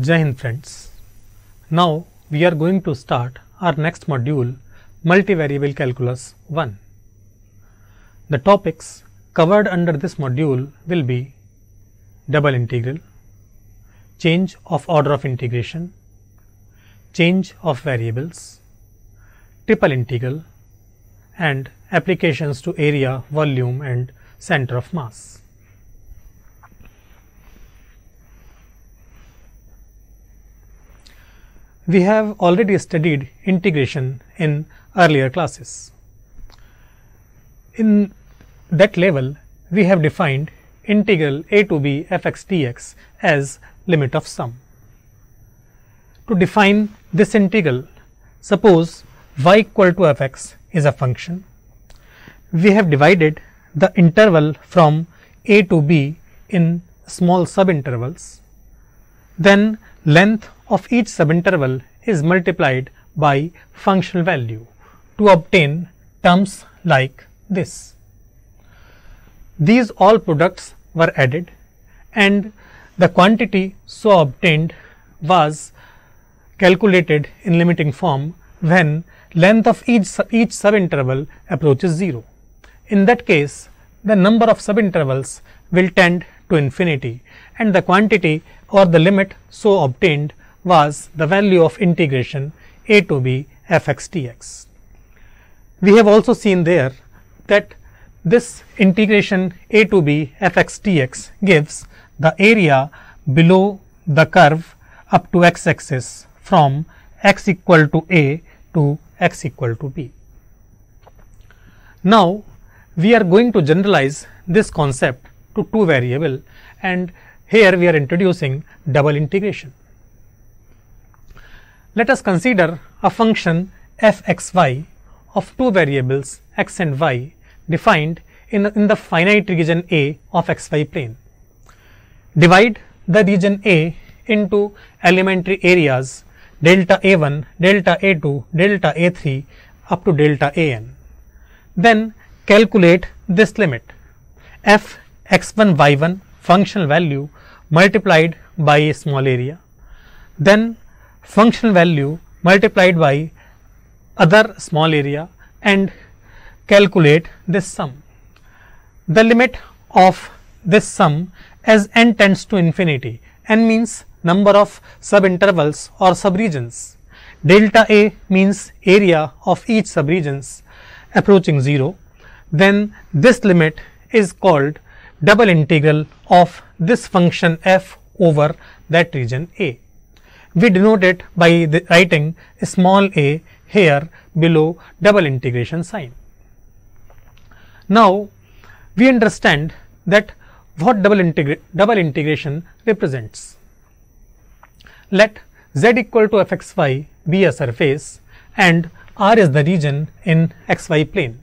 Jai Hind friends. Now we are going to start our next module, Multivariable Calculus 1. The topics covered under this module will be double integral, change of order of integration, change of variables, triple integral, and applications to area, volume and center of mass. We have already studied integration in earlier classes. In that level, we have defined integral a to b f(x) dx as limit of sum. To define this integral, suppose y equal to f(x) is a function. We have divided the interval from a to b in small subintervals. Then length of each subinterval is multiplied by functional value to obtain terms like this. These all products were added and the quantity so obtained was calculated in limiting form when length of each subinterval approaches 0. In that case, the number of subintervals will tend to infinity and the quantity or the limit so obtained was the value of integration a to b f(x) dx. We have also seen there that this integration a to b f(x) dx gives the area below the curve up to x axis from x equal to a to x equal to b. Now we are going to generalize this concept to two variable, and here we are introducing double integration. Let us consider a function f(x)y of two variables x and y defined in the finite region A of xy plane. Divide the region A into elementary areas delta a1, delta a2, delta a3 up to delta an. Then calculate this limit f x1 y1 functional value multiplied by a small area, then functional value multiplied by other small area, and calculate this sum. The limit of this sum as n tends to infinity, n means number of subintervals or subregions, delta a means area of each subregions approaching 0, then this limit is called double integral of this function f over that region A. We denote it by writing small a here below double integration sign. Now we understand that what double integration represents. Let z equal to f(x)y be a surface and R is the region in xy plane.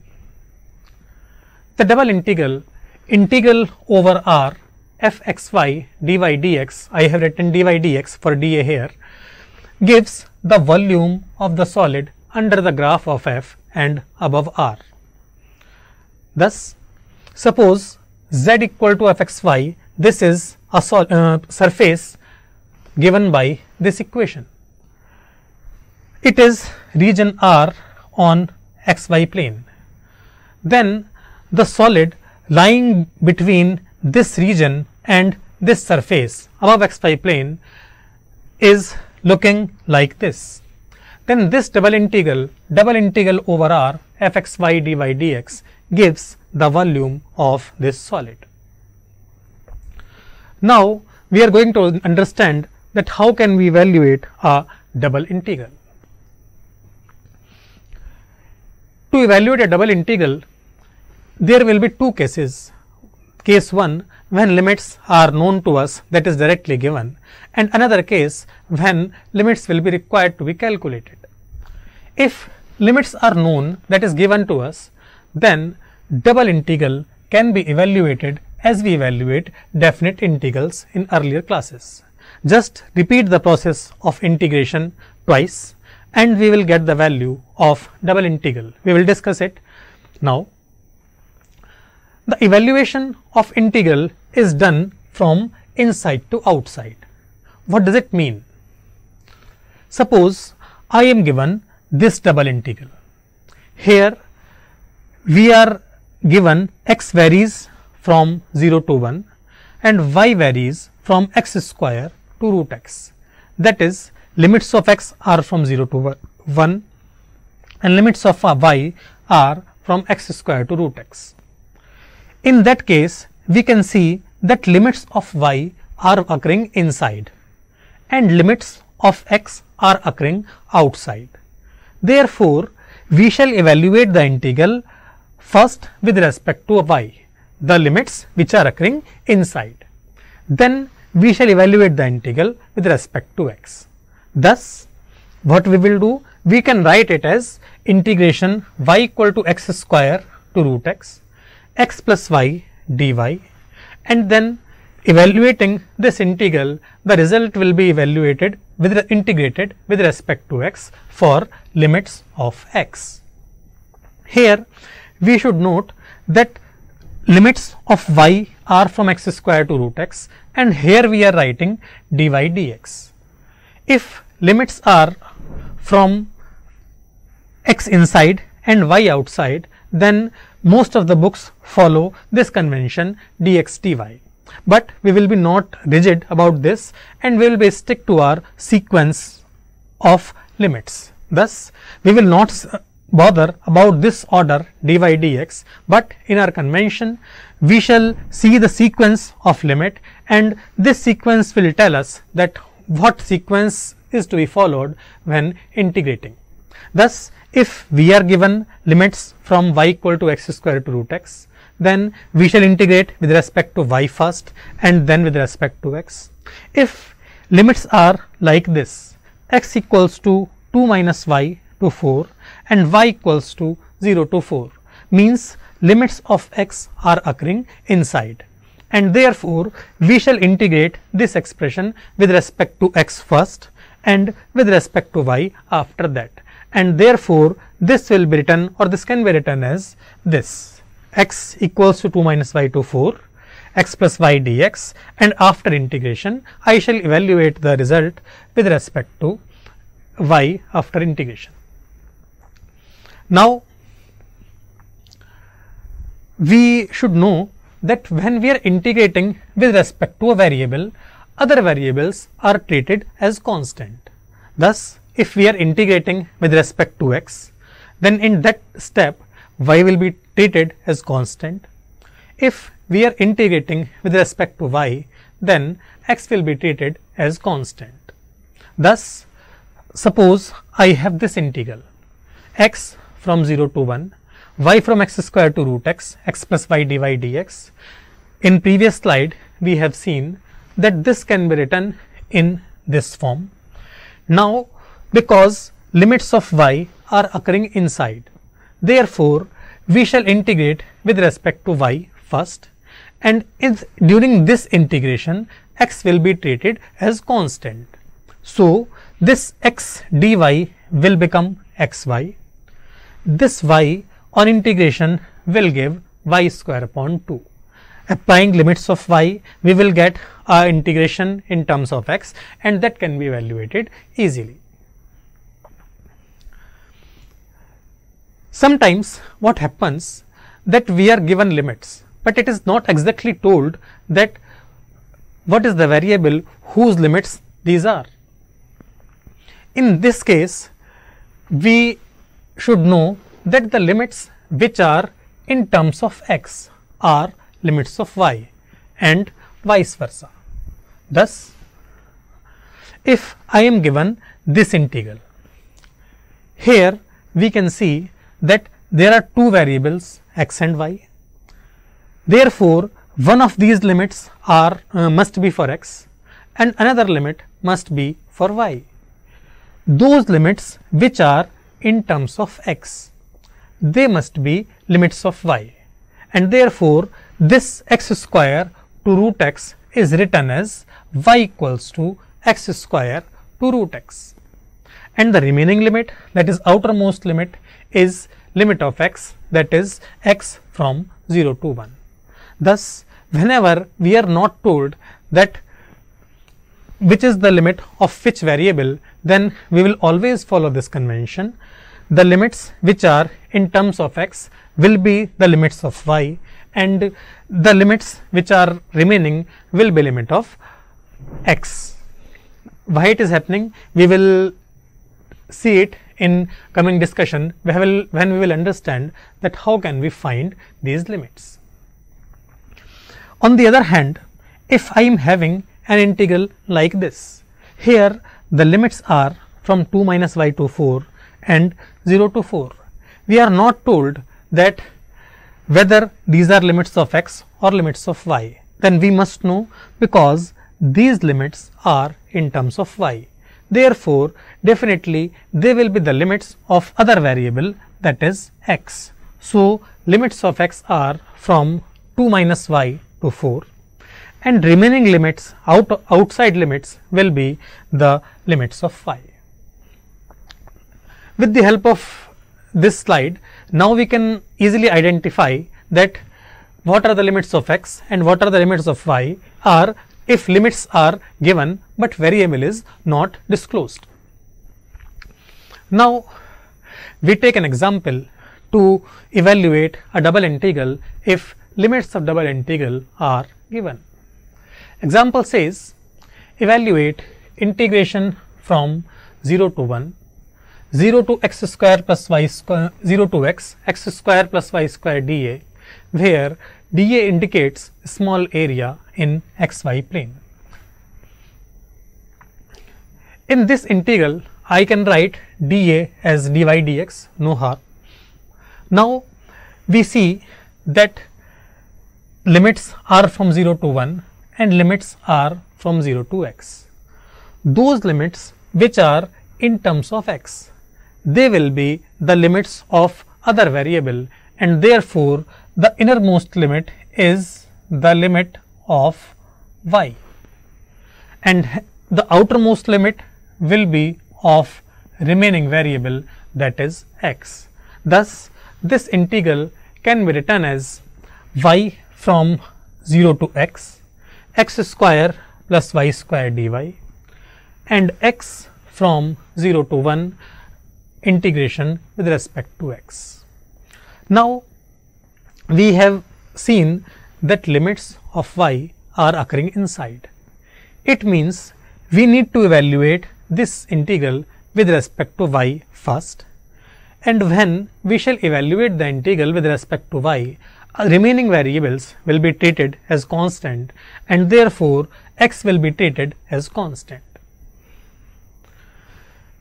The double integral over R f(x)y dy dx, I have written dy dx for dA here, gives the volume of the solid under the graph of f and above R. Thus, suppose z equal to f(x)y, this is a surface given by this equation. It is region R on xy plane. Then the solid lying between this region and this surface above xy plane is looking like this. Then this double integral over R f(x)y dy dx gives the volume of this solid. Now we are going to understand that how can we evaluate a double integral. To evaluate a double integral, there will be two cases. Case 1 when limits are known to us, that is directly given, and another case when limits will be required to be calculated. If limits are known, that is given to us, then double integral can be evaluated as we evaluate definite integrals in earlier classes. Just repeat the process of integration twice and we will get the value of double integral. We will discuss it now. The evaluation of integral is done from inside to outside. What does it mean? suppose I am given this double integral. Here we are given x varies from 0 to 1 and y varies from x square to root x. That is, limits of x are from 0 to 1 and limits of y are from x square to root x. In that case, we can see that limits of y are occurring inside and limits of x are occurring outside. Therefore, we shall evaluate the integral first with respect to y, the limits which are occurring inside. Then we shall evaluate the integral with respect to x. Thus, what we will do, we can write it as integration y equal to x square to root x, x plus y dy, and then evaluating this integral, the result will be evaluated integrated with respect to x for limits of x. Here we should note that limits of y are from x square to root x, and here we are writing dy dx. If limits are from x inside and y outside, then most of the books follow this convention dx dy. But we will be not rigid about this and we will be stick to our sequence of limits. Thus, we will not bother about this order dy dx, but in our convention we shall see the sequence of limit, and this sequence will tell us that what sequence is to be followed when integrating. Thus, if we are given limits from y equal to x square to root x, then we shall integrate with respect to y first and then with respect to x. If limits are like this, x equals to 2 minus y to 4 and y equals to 0 to 4, means limits of x are occurring inside, and therefore we shall integrate this expression with respect to x first and with respect to y after that, and therefore this will be written, or this can be written as this: x equals to 2 minus y to 4, x plus y dx, and after integration I shall evaluate the result with respect to y after integration. Now, we should know that when we are integrating with respect to a variable, other variables are treated as constant. Thus, if we are integrating with respect to x, then in that step y will be treated as constant. If we are integrating with respect to y, then x will be treated as constant. Thus, suppose I have this integral x from 0 to 1, y from x square to root x, x plus y dy dx. In previous slide, we have seen that this can be written in this form. Now, because limits of y are occurring inside, therefore we shall integrate with respect to y first, and during this integration x will be treated as constant. So, this x dy will become xy. This y on integration will give y square upon 2. Applying limits of y, we will get our integration in terms of x, and that can be evaluated easily. Sometimes what happens that we are given limits, but it is not exactly told that what is the variable whose limits these are. In this case, we should know that the limits which are in terms of x are limits of y and vice versa. Thus, if I am given this integral, here we can see that there are two variables x and y. Therefore, one of these limits are must be for x and another limit must be for y. Those limits which are in terms of x, they must be limits of y, and therefore this x square to root x is written as y equals to x square to root x, and the remaining limit, that is outermost limit, is limit of x, that is x from 0 to 1. Thus, whenever we are not told that which is the limit of which variable, then we will always follow this convention. The limits which are in terms of x will be the limits of y, and the limits which are remaining will be limit of x. Why it is happening, we will see it in coming discussion when we will understand that how can we find these limits. On the other hand, if I am having an integral like this, here the limits are from 2 minus y to 4 and 0 to 4. We are not told that whether these are limits of x or limits of y. Then we must know, because these limits are in terms of y. Therefore, definitely they will be the limits of other variable, that is x. So, limits of x are from 2 minus y to 4, and remaining limits, outside limits, will be the limits of y. With the help of this slide, now we can easily identify that what are the limits of x and what are the limits of y are if limits are given but variable is not disclosed. Now, we take an example to evaluate a double integral if limits of double integral are given. Example says, evaluate integration from 0 to 1, 0 to x square plus y square, 0 to x square plus y square dA, where dA indicates small area in xy plane. In this integral, I can write dA as dy dx, no harm. Now, we see that limits are from 0 to 1 and limits are from 0 to x. Those limits which are in terms of x, they will be the limits of other variable, and therefore, the innermost limit is the limit of y, and the outermost limit will be of remaining variable, that is x. Thus, this integral can be written as y from 0 to x square plus y square dy, and x from 0 to 1 integration with respect to x. Now, we have seen that limits of y are occurring inside. It means we need to evaluate this integral with respect to y first, and when we shall evaluate the integral with respect to y, remaining variables will be treated as constant, and therefore, x will be treated as constant.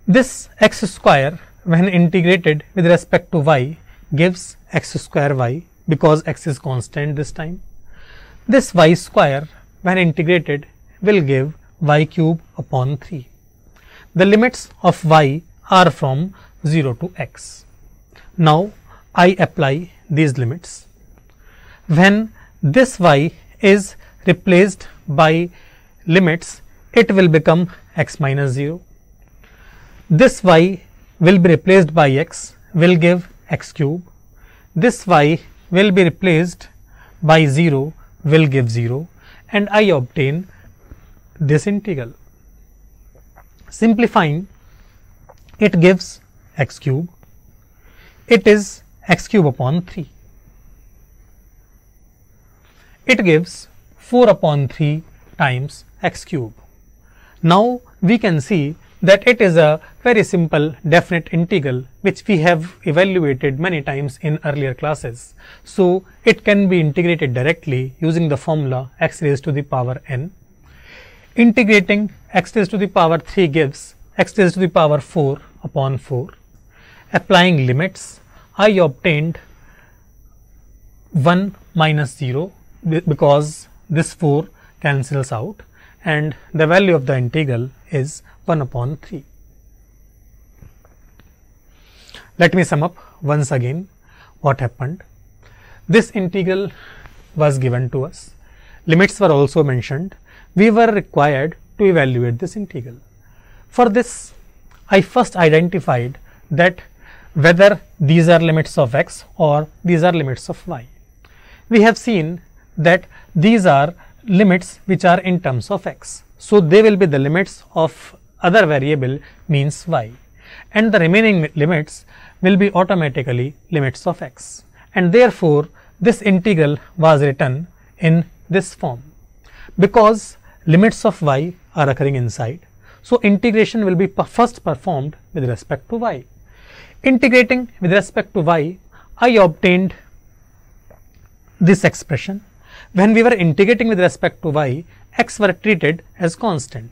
This x square, when integrated with respect to y, gives x square y, because x is constant this time. This y square, when integrated, will give y cube upon 3. The limits of y are from 0 to x. Now, I apply these limits. When this y is replaced by limits, it will become x minus 0. This y will be replaced by x, will give x cube. This y will be replaced by 0, will give 0, and I obtain this integral. Simplifying, it gives x cube. It is x cube upon 3. It gives 4 upon 3 times x cube. Now, we can see that it is a very simple definite integral which we have evaluated many times in earlier classes. So, it can be integrated directly using the formula x raised to the power n. Integrating x raised to the power 3 gives x raised to the power 4 upon 4. Applying limits, I obtained 1 minus 0 because this 4 cancels out, and the value of the integral is 1 upon 3. Let me sum up once again what happened. This integral was given to us. Limits were also mentioned. We were required to evaluate this integral. For this, I first identified that whether these are limits of x or these are limits of y. We have seen that these are limits which are in terms of x. so they will be the limits of other variable means y, and the remaining limits will be automatically limits of x, and therefore this integral was written in this form. Because limits of y are occurring inside, so integration will be first performed with respect to y. Integrating with respect to y, I obtained this expression. When we were integrating with respect to y, x were treated as constant.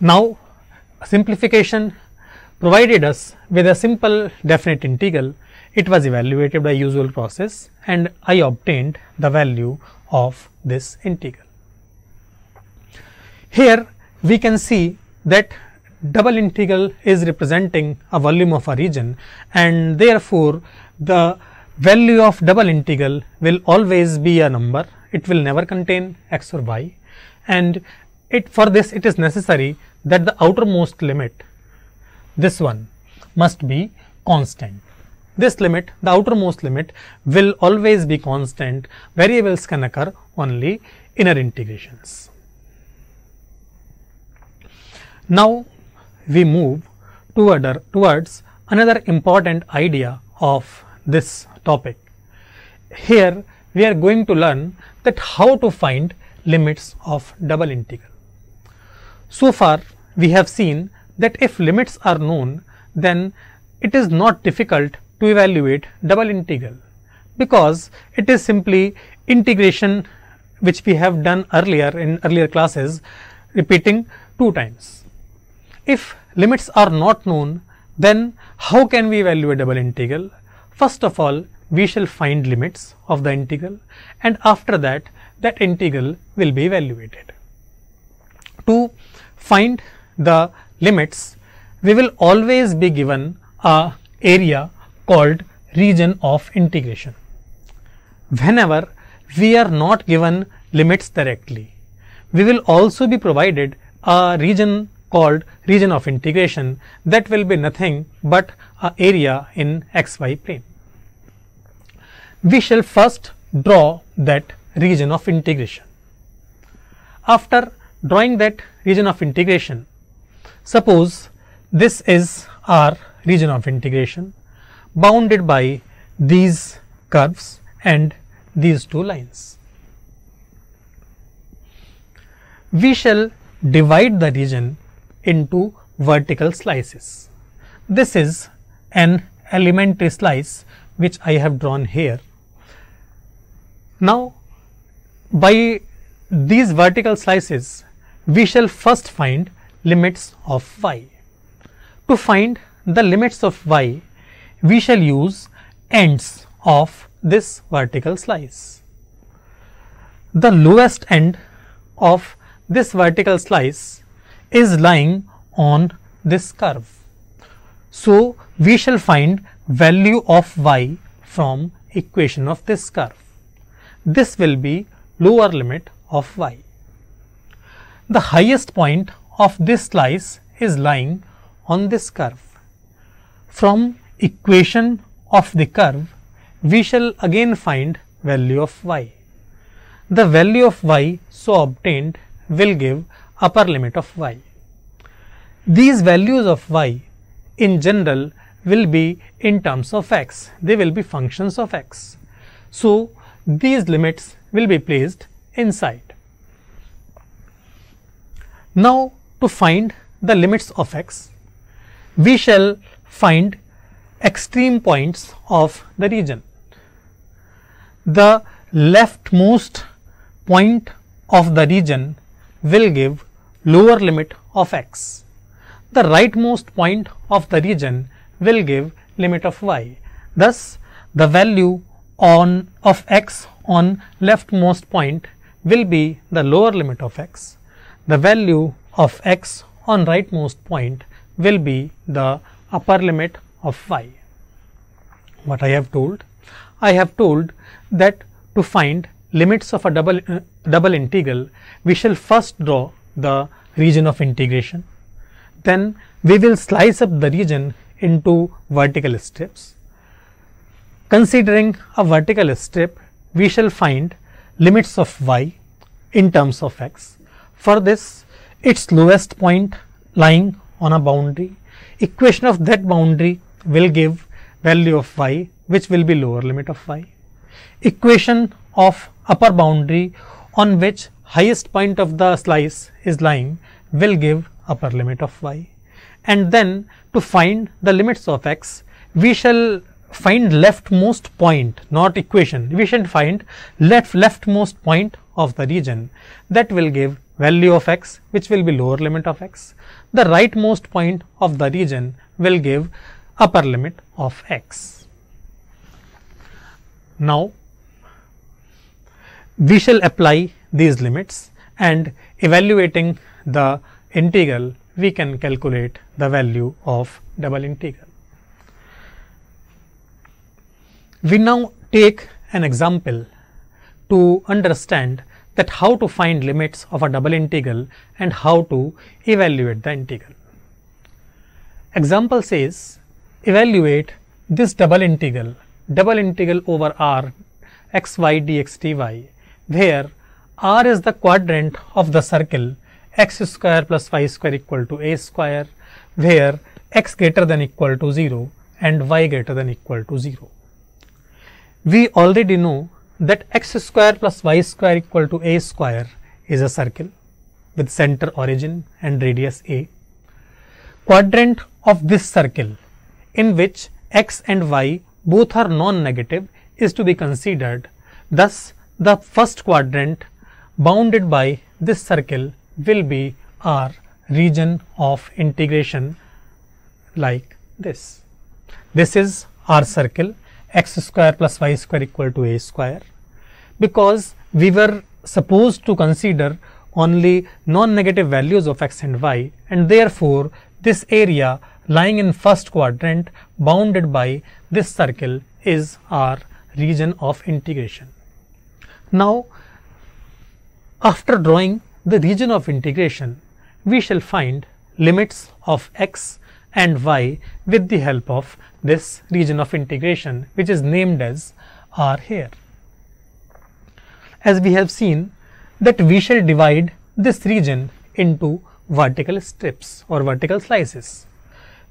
Now simplification provided us with a simple definite integral. It was evaluated by usual process, and I obtained the value of this integral. Here we can see that double integral is representing a volume of a region, and therefore the value of double integral will always be a number. It will never contain x or y, and for this it is necessary that the outermost limit, this one, must be constant. This limit, the outermost limit, will always be constant. Variables can occur only inner integrations. Now we move towards another important idea of this topic. Here we are going to learn that how to find limits of double integral. So far we have seen that if limits are known, then it is not difficult to evaluate double integral, because it is simply integration which we have done earlier in earlier classes, repeating 2 times. If limits are not known, then how can we evaluate double integral? First of all, we shall find limits of the integral, and after that, that integral will be evaluated. To find the limits, we will always be given a area called region of integration. Whenever we are not given limits directly, we will also be provided a region called region of integration, that will be nothing but an area in xy plane. We shall first draw that region of integration. After drawing that region of integration, suppose this is our region of integration bounded by these curves and these 2 lines. We shall divide the region into vertical slices. This is an elementary slice which I have drawn here. Now by these vertical slices, we shall first find limits of y. To find the limits of y, we shall use ends of this vertical slice. The lowest end of this vertical slice is lying on this curve. So we shall find value of y from equation of this curve. This will be lower limit of y. The highest point of this slice is lying on this curve. From equation of the curve, we shall again find value of y. The value of y so obtained will give upper limit of y. These values of y in general will be in terms of x, they will be functions of x. So these limits will be placed inside. Now to find the limits of x, we shall find extreme points of the region. The leftmost point of the region will give lower limit of x. The rightmost point of the region will give limit of y. Thus the value of x on leftmost point will be the lower limit of x. The value of x on rightmost point will be the upper limit of y. What I have told? I have told that to find limits of a double integral, we shall first draw the region of integration. Then we will slice up the region into vertical strips. Considering a vertical strip, we shall find limits of y in terms of x. For this, its lowest point lying on a boundary, equation of that boundary will give value of y, which will be lower limit of y. Equation of upper boundary on which highest point of the slice is lying will give upper limit of y. And then to find the limits of x, we shall find leftmost point, not equation. We shall find leftmost point of the region, that will give value of x, which will be lower limit of x. The rightmost point of the region will give upper limit of x. Now we shall apply these limits, and evaluating the integral, we can calculate the value of double integral. We now take an example to understand that how to find limits of a double integral and how to evaluate the integral. Example says, evaluate this double integral over r xy dx dy, where r is the quadrant of the circle x square plus y square equal to a square, where x greater than equal to 0 and y greater than equal to 0. We already know that x square plus y square equal to a square is a circle with center, origin and radius a. Quadrant of this circle, in which x and y both are non-negative, is to be considered. Thus, the first quadrant bounded by this circle will be our region of integration, like this. This is our circle x square plus y square equal to a square. Because we were supposed to consider only non-negative values of x and y, and therefore this area lying in first quadrant bounded by this circle is our region of integration. Now, after drawing the region of integration, we shall find limits of x and y with the help of this region of integration, which is named as r here. As we have seen that we shall divide this region into vertical strips or vertical slices.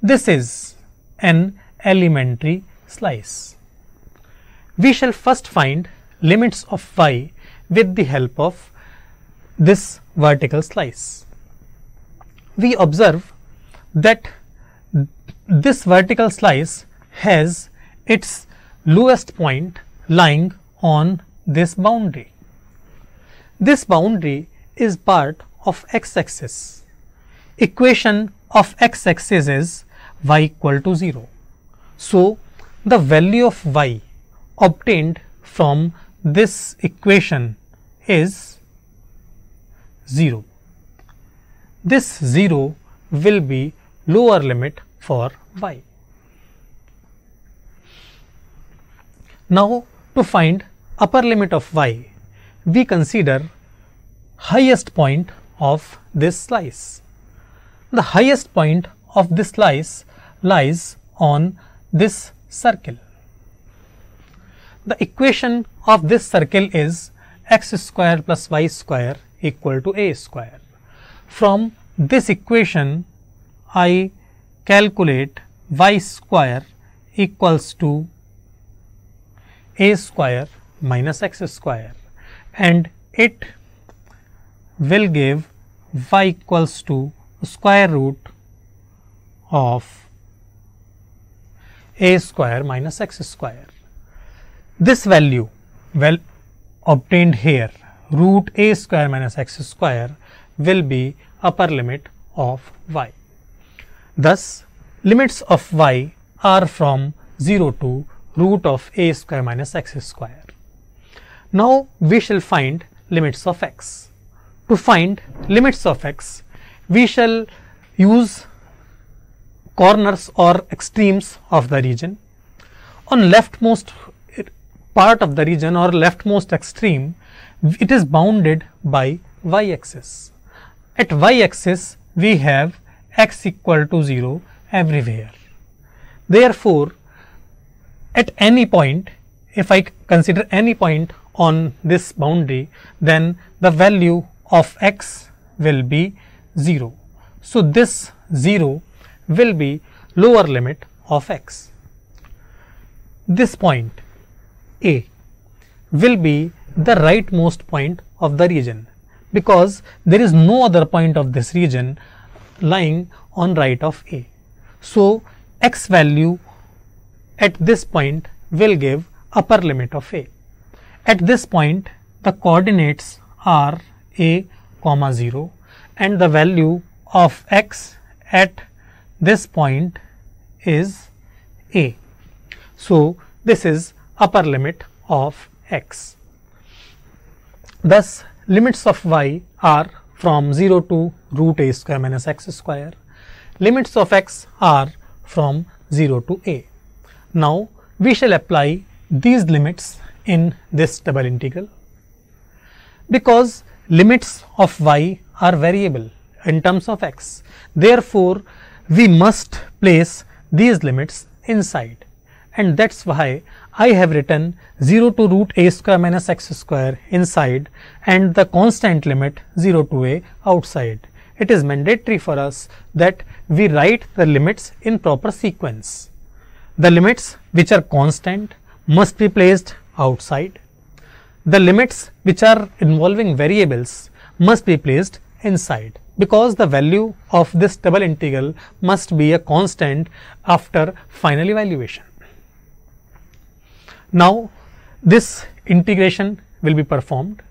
This is an elementary slice. We shall first find limits of y with the help of this vertical slice. We observe that this vertical slice has its lowest point lying on this boundary. This boundary is part of x-axis. Equation of x-axis is y equal to 0. So, the value of y obtained from this equation is 0. This 0 will be lower limit for y. Now, to find upper limit of y, we consider highest point of this slice. The highest point of this slice lies on this circle. The equation of this circle is x square plus y square equal to a square. From this equation, I calculate y square equals to a square minus x square, and it will give y equals to square root of a square minus x square. This value, well obtained here, root a square minus x square, will be upper limit of y. Thus, limits of y are from 0 to root of a square minus x square. Now, we shall find limits of x. To find limits of x, we shall use corners or extremes of the region. On leftmost part of the region or leftmost extreme, it is bounded by y-axis. At y-axis, we have x equal to 0 everywhere. Therefore, at any point, if I consider any point on this boundary, then the value of x will be 0. So this 0 will be lower limit of x. This point A will be the rightmost point of the region, because there is no other point of this region lying on right of A. So x value at this point will give upper limit of A. At this point the coordinates are A, 0 and the value of x at this point is A. So this is upper limit of x. Thus limits of y are from 0 to root a square minus x square. Limits of x are from 0 to a. Now we shall apply these limits in this double integral. Because limits of y are variable in terms of x, therefore we must place these limits inside, and that's why I have written 0 to root a square minus x square inside and the constant limit 0 to a outside. It is mandatory for us that we write the limits in proper sequence. The limits which are constant must be placed outside. The limits which are involving variables must be placed inside, because the value of this double integral must be a constant after final evaluation. Now this integration will be performed.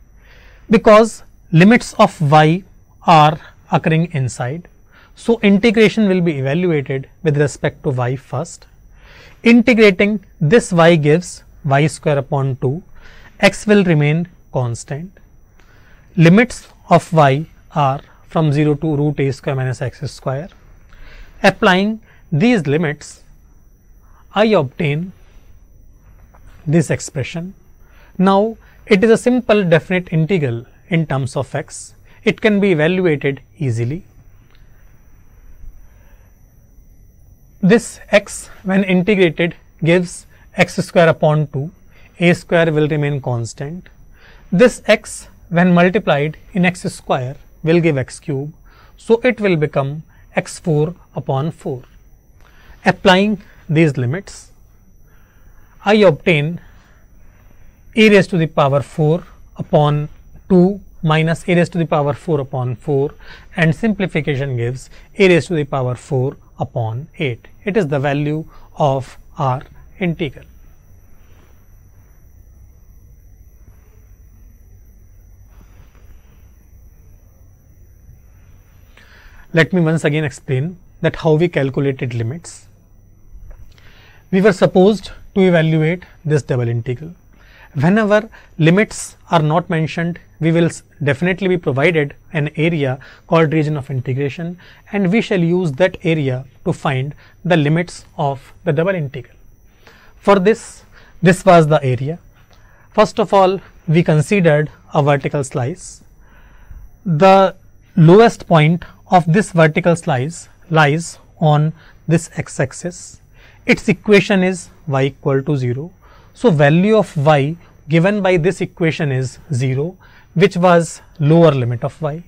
Because limits of y are occurring inside, so integration will be evaluated with respect to y first. Integrating this y gives y square upon 2, x will remain constant. Limits of y are from 0 to root a square minus x square. Applying these limits, I obtain this expression. Now it is a simple definite integral in terms of x. It can be evaluated easily. This x when integrated gives x square upon 2, a square will remain constant. This x when multiplied in x square will give x cube, so it will become x4 upon 4. Applying these limits, I obtain a raised to the power 4 upon 2 minus a raised to the power 4 upon 4, and simplification gives a raised to the power 4 upon 8. It is the value of our integral. Let me once again explain that how we calculated limits. We were supposed to evaluate this double integral. Whenever limits are not mentioned, we will definitely be provided an area called region of integration, and we shall use that area to find the limits of the double integral. For this was the area. First of all, we considered a vertical slice. The lowest point of this vertical slice lies on this x-axis. Its equation is y equal to 0. So value of y given by this equation is 0, which was lower limit of y.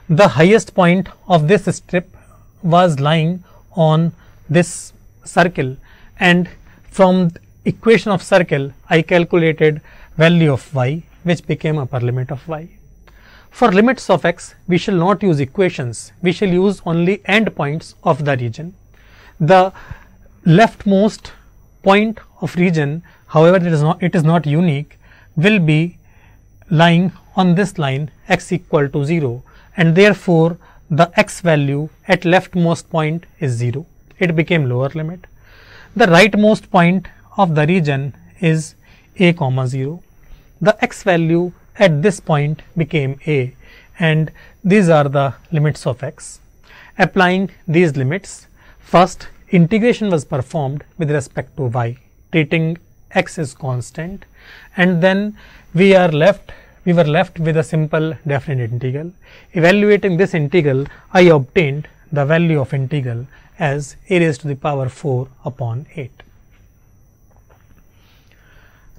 The highest point of this strip was lying on this circle, and from equation of circle I calculated value of y, which became upper limit of y. For limits of x, we shall not use equations, we shall use only endpoints of the region. The leftmost point of region, however it is not unique, will be lying on this line x equal to 0, and therefore the x value at leftmost point is 0. It became lower limit. The rightmost point of the region is a, 0. The x value at this point became a, and these are the limits of x. Applying these limits, first integration was performed with respect to y, treating x as constant, and then we were left with a simple definite integral. Evaluating this integral, I obtained the value of integral as a raised to the power 4 upon 8.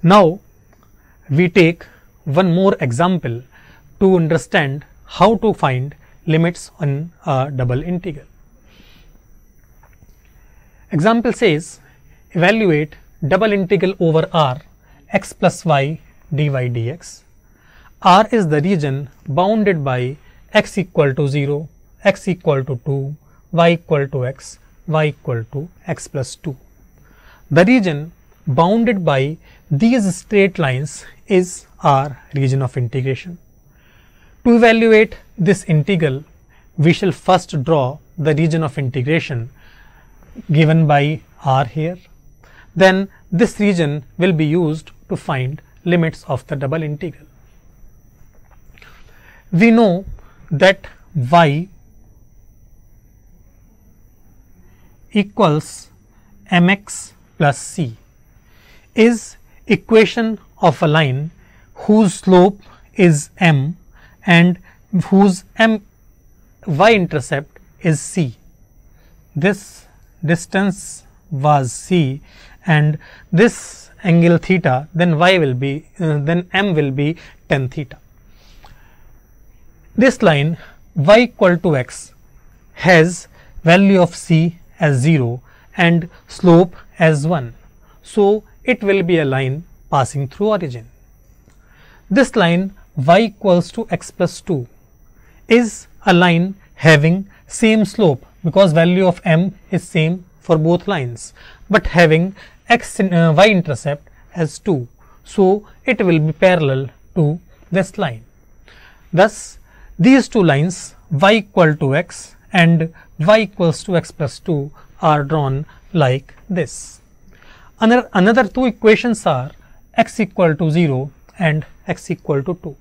Now we take one more example to understand how to find limits on a double integral. Example says, evaluate double integral over R x plus y dy dx. R is the region bounded by x equal to 0, x equal to 2, y equal to x, y equal to x plus 2. The region bounded by these straight lines is our region of integration. To evaluate this integral, we shall first draw the region of integration given by R here. Then this region will be used to find limits of the double integral. We know that y equals mx plus c is equation of a line whose slope is m and whose y intercept is c. This distance was c and this angle theta, then y will be then m will be tan theta. This line y equal to x has value of c as 0 and slope as 1. So, it will be a line passing through origin. This line y equals to x plus 2 is a line having same slope because value of m is same for both lines, but having x y intercept as 2. So, it will be parallel to this line. Thus, these two lines y equal to x and y equals to x plus 2 are drawn like this. Another two equations are x equal to 0 and x equal to 2.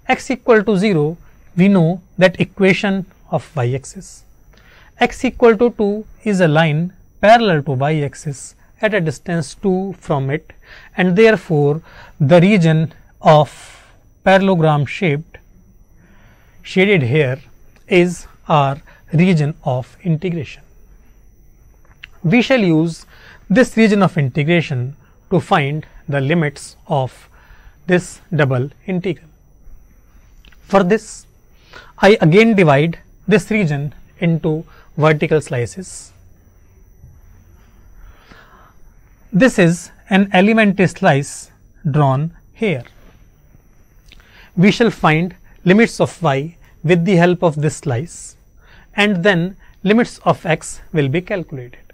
X equal to 0, we know that equation of y axis. X equal to 2 is a line parallel to y axis at a distance 2 from it, and therefore the region of parallelogram shaded here is our region of integration. We shall use this region of integration to find the limits of this double integral. For this, I again divide this region into vertical slices. This is an elementary slice drawn here. We shall find limits of y with the help of this slice, and then limits of x will be calculated.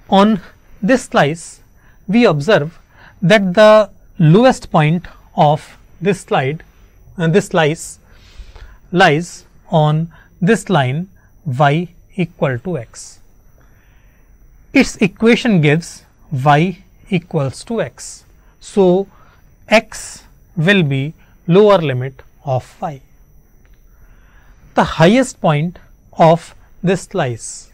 On this slice, we observe that the lowest point of this slice lies on this line y equal to x. Its equation gives y equals to x. So, x will be lower limit of y. The highest point of this slice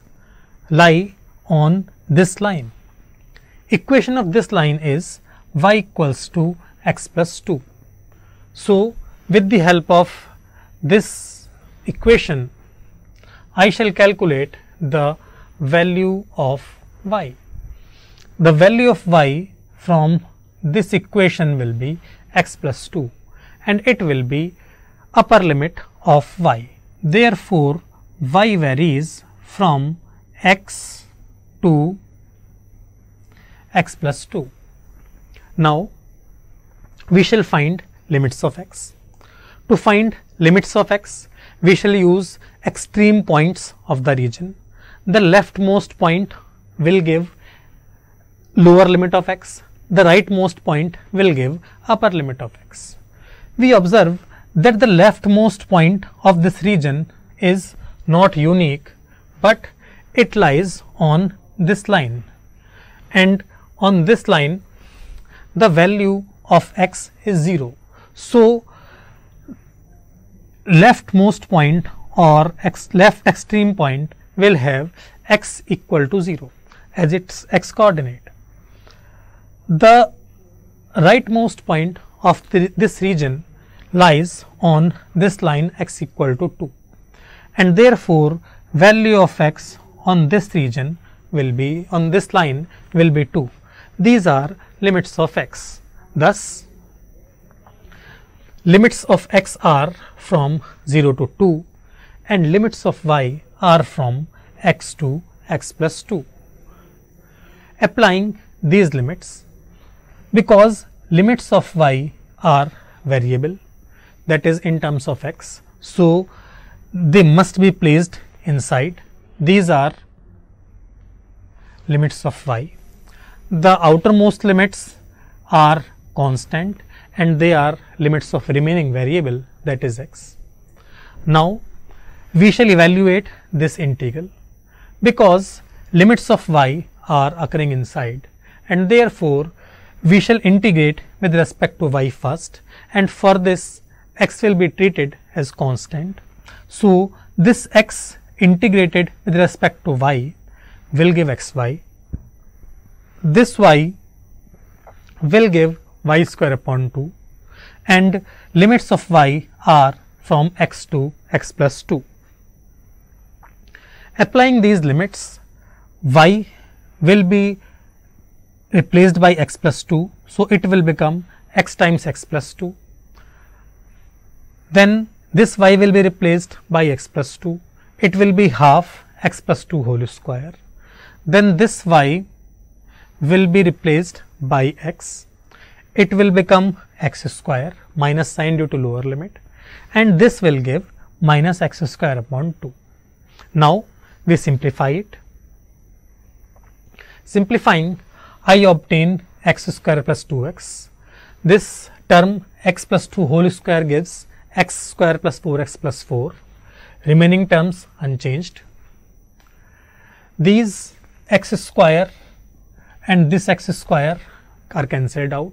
lie on this line. Equation of this line is y equals to x plus 2. So, with the help of this equation, I shall calculate the value of y. The value of y from this equation will be x plus 2, and it will be upper limit of y. Therefore, y varies from x to x plus 2. Now, we shall find limits of x. To find limits of x, we shall use extreme points of the region. The leftmost point will give lower limit of x, the rightmost point will give upper limit of x. We observe that the leftmost point of this region is not unique, but it lies on this line, and on this line the value of x is 0. So, leftmost point or left extreme point will have x equal to 0 as its x coordinate. The rightmost point of this region lies on this line x equal to 2, and therefore value of x on this region will be on this line will be 2. These are limits of x. Thus, limits of x are from 0 to 2 and limits of y are from x to x plus 2. Applying these limits, because limits of y are variable, that is in terms of x, so they must be placed inside. These are limits of y. The outermost limits are constant and they are limits of remaining variable, that is x. Now we shall evaluate this integral, because limits of y are occurring inside, and therefore we shall integrate with respect to y first, and for this x will be treated as constant. So this x integrated with respect to y will give xy. This y will give y square upon 2, and limits of y are from x to x plus 2. Applying these limits, y will be replaced by x plus 2, so it will become x times x plus 2. Then this y will be replaced by x plus 2, it will be half x plus 2 whole square. Then this y will be replaced by x, it will become x square minus sign due to lower limit, and this will give minus x square upon 2. Now we simplify it. Simplifying, I obtain x square plus 2x. This term x plus 2 whole square gives x square plus 4x plus 4. Remaining terms unchanged. These x square and this x square are cancelled out.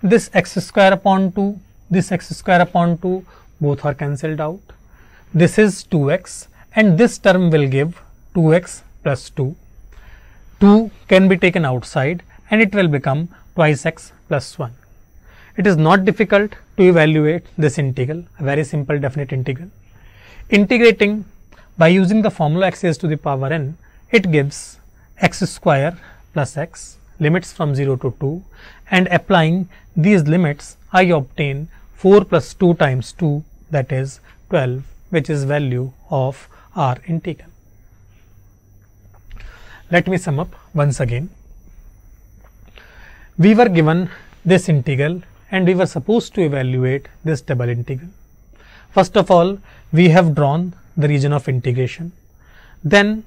This x square upon 2, this x square upon 2, both are cancelled out. This is 2x and this term will give 2x plus 2. 2 can be taken outside and it will become twice x plus 1. It is not difficult to evaluate this integral, a very simple definite integral. Integrating by using the formula x raised to the power n, it gives x square plus x, limits from 0 to 2, and applying these limits I obtain 4 plus 2 times 2, that is 12, which is value of our integral. Let me sum up once again. We were given this integral and we were supposed to evaluate this double integral. First of all, we have drawn the region of integration. Then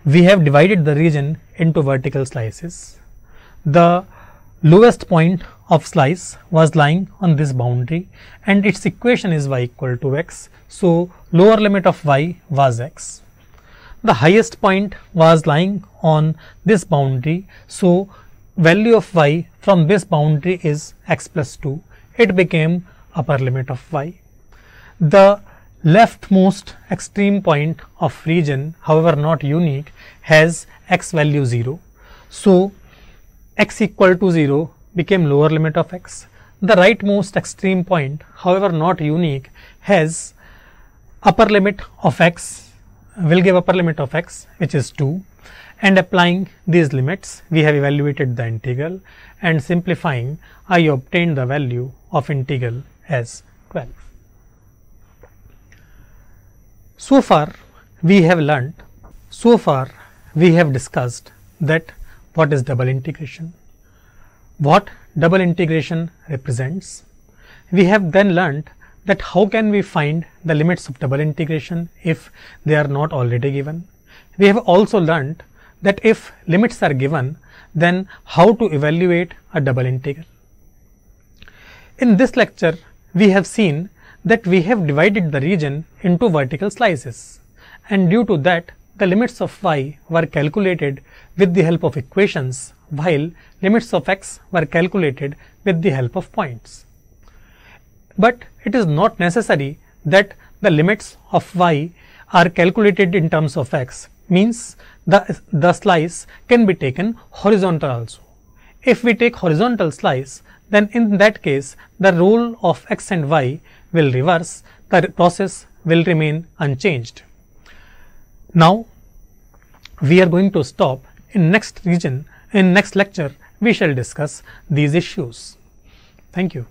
we have divided the region into vertical slices. The lowest point of slice was lying on this boundary and its equation is y equal to x. So lower limit of y was x. The highest point was lying on this boundary, so value of y from this boundary is x plus 2. It became upper limit of y. The leftmost extreme point of region, however not unique, has x value 0. So x equal to 0 became lower limit of x. The rightmost extreme point, however not unique, has upper limit of x, will give upper limit of x, which is 2, and applying these limits we have evaluated the integral, and simplifying I obtained the value of integral as 12. So far we have discussed that what is double integration, what double integration represents. We have then learnt that how can we find the limits of double integration if they are not already given. We have also learnt that if limits are given, then how to evaluate a double integral. In this lecture, we have seen that we have divided the region into vertical slices, and due to that the limits of y were calculated with the help of equations, while limits of x were calculated with the help of points. But it is not necessary that the limits of y are calculated in terms of x, means the slice can be taken horizontal also. If we take horizontal slice, then in that case the role of x and y will reverse, the process will remain unchanged. Now we are going to stop. In next lecture we shall discuss these issues. Thank you.